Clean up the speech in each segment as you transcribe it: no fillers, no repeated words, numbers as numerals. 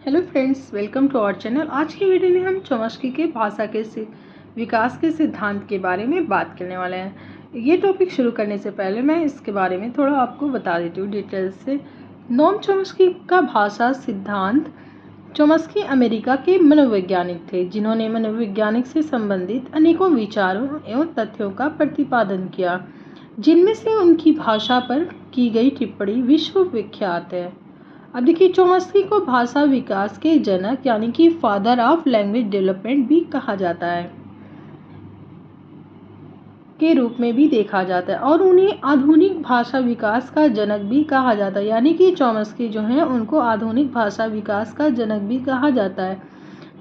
Hello friends, welcome to our channel. आज की video में हम चॉम्स्की के भाषा के विकास के सिद्धांत के बारे में बात करने वाले हैं। ये टॉपिक शुरू करने से पहले मैं इसके बारे में थोड़ा आपको बता देती हूँ डिटेल से। नोम चॉम्स्की का भाषा सिद्धांत। चॉम्स्की अमेरिका के मनोवैज्ञानिक थे जिन्होंने मनोवैज्ञानिक से संबंधित अनेकों विचारों एवं तथ्यों का प्रतिपादन किया, जिनमें से उनकी भाषा पर की गई टिप्पणी विश्व विख्यात है। अब देखिए, चॉम्स्की को भाषा विकास के जनक यानी कि फादर ऑफ लैंग्वेज डेवलपमेंट भी कहा जाता है, के रूप में भी देखा जाता है, और उन्हें आधुनिक भाषा विकास का जनक भी कहा जाता है। यानी कि चॉम्स्की जो है उनको आधुनिक भाषा विकास का जनक भी कहा जाता है,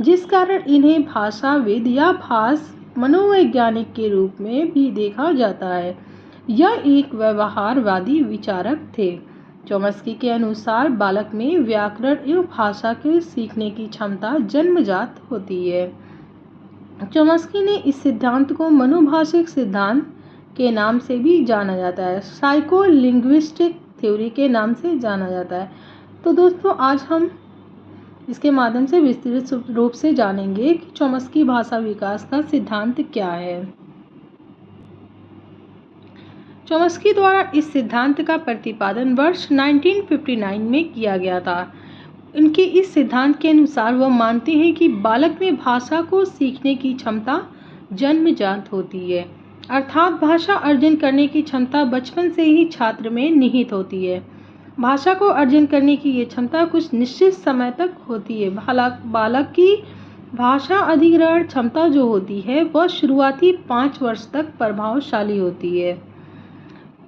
जिस कारण इन्हें भाषाविद या मनोवैज्ञानिक के रूप में भी देखा जाता है। यह एक व्यवहारवादी विचारक थे। चॉम्स्की के अनुसार बालक में व्याकरण एवं भाषा के सीखने की क्षमता जन्मजात होती है। चॉम्स्की ने इस सिद्धांत को मनोभाषिक सिद्धांत के नाम से भी जाना जाता है, साइको लिंग्विस्टिक थ्योरी के नाम से जाना जाता है। तो दोस्तों, आज हम इसके माध्यम से विस्तृत रूप से जानेंगे कि चॉम्स्की भाषा विकास का सिद्धांत क्या है। चॉम्स्की द्वारा इस सिद्धांत का प्रतिपादन वर्ष 1959 में किया गया था। उनके इस सिद्धांत के अनुसार वह मानते हैं कि बालक में भाषा को सीखने की क्षमता जन्मजात होती है, अर्थात भाषा अर्जन करने की क्षमता बचपन से ही छात्र में निहित होती है। भाषा को अर्जन करने की ये क्षमता कुछ निश्चित समय तक होती है। बालक की भाषा अधिग्रहण क्षमता जो होती है वह शुरुआती 5 वर्ष तक प्रभावशाली होती है।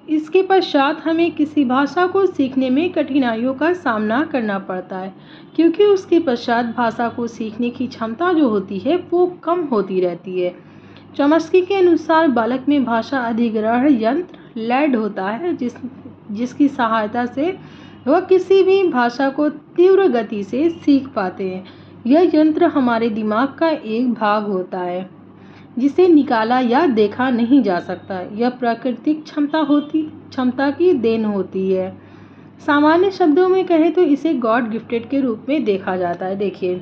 इसके पश्चात हमें किसी भाषा को सीखने में कठिनाइयों का सामना करना पड़ता है, क्योंकि उसके पश्चात भाषा को सीखने की क्षमता जो होती है वो कम होती रहती है। चॉम्स्की के अनुसार बालक में भाषा अधिग्रहण यंत्र लैड होता है, जिसकी सहायता से वह किसी भी भाषा को तीव्र गति से सीख पाते हैं। यह यंत्र हमारे दिमाग का एक भाग होता है जिसे निकाला या देखा नहीं जा सकता। यह प्राकृतिक क्षमता की देन होती है। सामान्य शब्दों में कहें तो इसे गॉड गिफ्टेड के रूप में देखा जाता है। देखिए,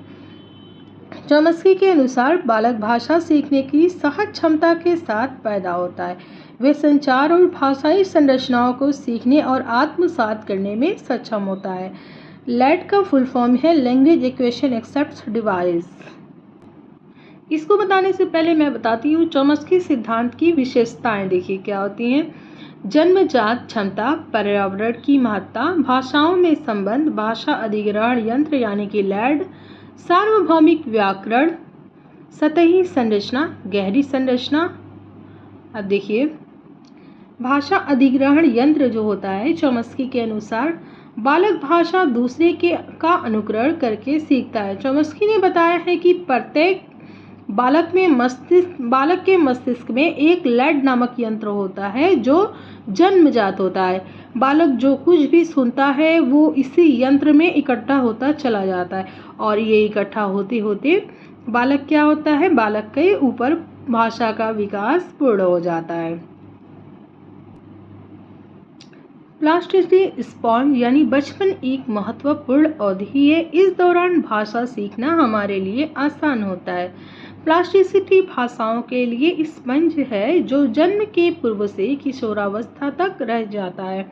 चॉम्स्की के अनुसार बालक भाषा सीखने की सहज क्षमता के साथ पैदा होता है। वे संचार और भाषाई संरचनाओं को सीखने और आत्मसात करने में सक्षम होता है। लैड का फुल फॉर्म है लैंग्वेज एक्वेशन एक्सेप्ट डिवाइस। इसको बताने से पहले मैं बताती हूँ चॉम्स्की सिद्धांत की विशेषताएं। देखिए क्या होती हैं। जन्मजात क्षमता, पर्यावरण की महत्ता, भाषाओं में संबंध, भाषा अधिग्रहण यंत्र यानी कि लैड, सार्वभौमिक व्याकरण, सतही संरचना, गहरी संरचना। अब देखिए, भाषा अधिग्रहण यंत्र जो होता है चॉम्स्की के अनुसार बालक भाषा दूसरे का अनुकरण करके सीखता है। चॉम्स्की ने बताया है कि प्रत्येक बालक के मस्तिष्क में एक लैड नामक यंत्र होता है जो जन्मजात होता है। बालक जो कुछ भी सुनता है वो इसी यंत्र में इकट्ठा होता चला जाता है, और ये इकट्ठा होते होते बालक क्या होता है, बालक के ऊपर भाषा का विकास पूर्ण हो जाता है। प्लास्टिसिटी स्पॉन यानी बचपन एक महत्वपूर्ण अवधि है। इस दौरान भाषा सीखना हमारे लिए आसान होता है। प्लास्टिसिटी भाषाओं के लिए स्पंज है जो जन्म के पूर्व से किशोरावस्था तक रह जाता है।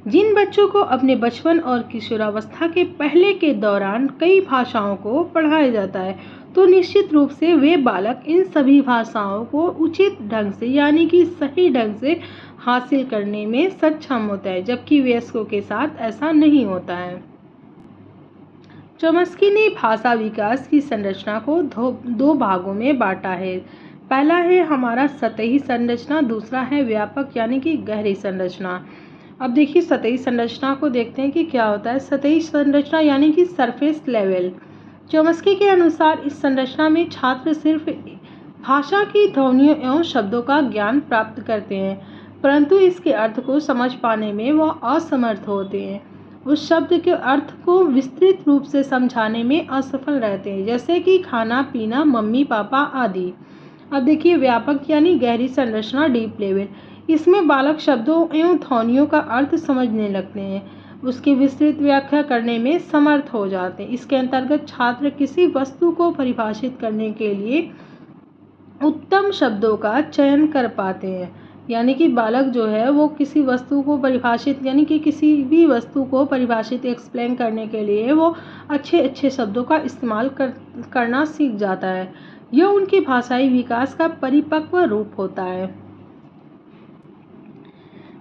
जिन बच्चों को अपने बचपन और किशोरावस्था के पहले के दौरान कई भाषाओं को पढ़ाया जाता है, तो निश्चित रूप से वे बालक इन सभी भाषाओं को उचित ढंग से यानी कि सही ढंग से हासिल करने में सक्षम होता है, जबकि वयस्कों के साथ ऐसा नहीं होता है। चॉम्स्की ने भाषा विकास की संरचना को दो भागों में बांटा है। पहला है हमारा सतही संरचना, दूसरा है व्यापक यानी कि गहरी संरचना। अब देखिए, सतही संरचना को देखते हैं कि क्या होता है। सतही संरचना यानी कि सरफेस लेवल। चॉम्स्की के अनुसार इस संरचना में छात्र सिर्फ भाषा की ध्वनियों एवं शब्दों का ज्ञान प्राप्त करते हैं, परंतु इसके अर्थ को समझ पाने में वह असमर्थ होते हैं। उस शब्द के अर्थ को विस्तृत रूप से समझाने में असफल रहते हैं, जैसे कि खाना पीना, मम्मी पापा आदि। अब देखिए, व्यापक यानी गहरी संरचना, डीप लेवल। इसमें बालक शब्दों एवं ध्वनियों का अर्थ समझने लगते हैं, उसकी विस्तृत व्याख्या करने में समर्थ हो जाते हैं। इसके अंतर्गत छात्र किसी वस्तु को परिभाषित करने के लिए उत्तम शब्दों का चयन कर पाते हैं। यानी कि बालक जो है वो किसी वस्तु को परिभाषित, यानी कि किसी भी वस्तु को परिभाषित एक्सप्लेन करने के लिए वो अच्छे अच्छे शब्दों का इस्तेमाल करना सीख जाता है। यह उनके भाषाई विकास का परिपक्व रूप होता है।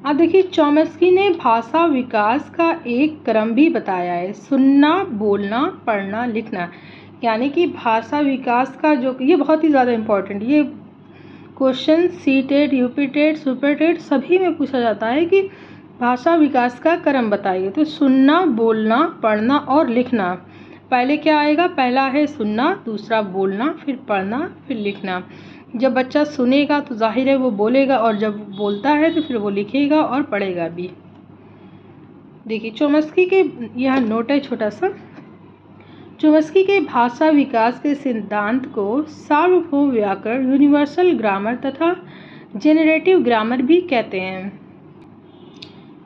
अब देखिए, चॉम्स्की ने भाषा विकास का एक क्रम भी बताया है, सुनना, बोलना, पढ़ना, लिखना। यानी कि भाषा विकास का जो, ये बहुत ही ज़्यादा इम्पोर्टेंट, ये क्वेश्चन सीटेट, यूपीटेट, सुपरटेट सभी में पूछा जाता है कि भाषा विकास का क्रम बताइए। तो सुनना, बोलना, पढ़ना और लिखना, पहले क्या आएगा? पहला है सुनना, दूसरा बोलना, फिर पढ़ना, फिर लिखना। जब बच्चा सुनेगा तो जाहिर है वो बोलेगा, और जब बोलता है तो फिर वो लिखेगा और पढ़ेगा भी। देखिए, चॉम्स्की के, यह नोट है छोटा सा, चॉम्स्की के भाषा विकास के सिद्धांत को सार्वभौम व्याकरण, यूनिवर्सल ग्रामर तथा जेनरेटिव ग्रामर भी कहते हैं।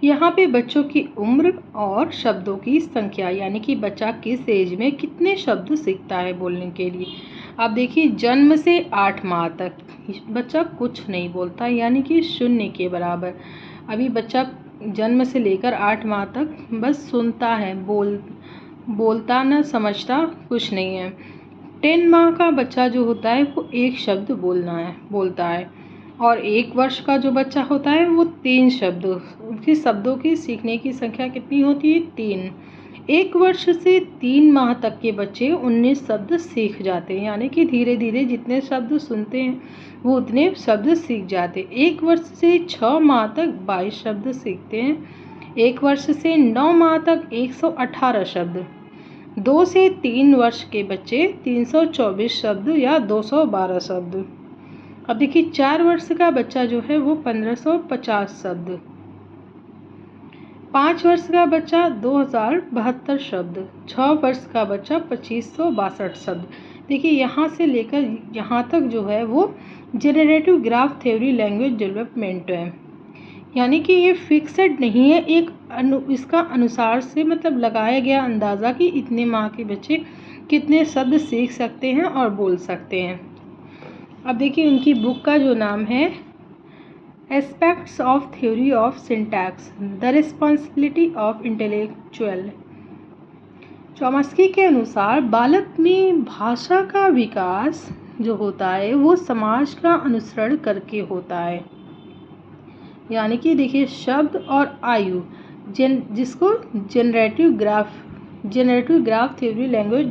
यहाँ पे बच्चों की उम्र और शब्दों की संख्या, यानी कि बच्चा किस एज में कितने शब्द सीखता है बोलने के लिए। आप देखिए, जन्म से 8 माह तक बच्चा कुछ नहीं बोलता, यानी कि 0 के बराबर। अभी बच्चा जन्म से लेकर 8 माह तक बस सुनता है, बोलता न समझता कुछ नहीं है। 10 माह का बच्चा जो होता है वो 1 शब्द बोलता है, और 1 वर्ष का जो बच्चा होता है वो 3 शब्द। उनके शब्दों की सीखने की संख्या कितनी होती है? 3। 1 वर्ष से 3 माह तक के बच्चे 19 शब्द सीख जाते हैं, यानी कि धीरे धीरे जितने शब्द सुनते हैं वो उतने शब्द सीख जाते हैं। 1 वर्ष से 6 माह तक 22 शब्द सीखते हैं। 1 वर्ष से 9 माह तक 118 शब्द। 2 से 3 वर्ष के बच्चे 324 शब्द या 212 शब्द। अब देखिए, 4 वर्ष का बच्चा जो है वो 1550 शब्द। 5 वर्ष का बच्चा 2072 शब्द। 6 वर्ष का बच्चा 2562 शब्द। देखिए, यहाँ से लेकर यहाँ तक जो है वो generative graph theory language development है। यानी कि ये फिक्सड नहीं है, एक इसका अनुसार से मतलब लगाया गया अंदाज़ा कि इतने माह के बच्चे कितने शब्द सीख सकते हैं और बोल सकते हैं। अब देखिए, उनकी बुक का जो नाम है aspects of theory of syntax, the responsibility of intellectual. Chomsky के अनुसार बालक में भाषा का विकास जो होता है वो समाज का अनुसरण करके होता है। यानी कि देखिए, शब्द और आयु, जिसको generative graph theory language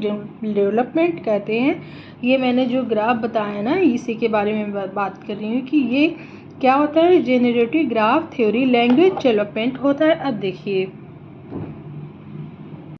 development कहते हैं। ये मैंने जो ग्राफ बताया ना, इसी के बारे में बात कर रही हूँ कि ये क्या होता है। Generative graph theory language development होता है। अब देखिए,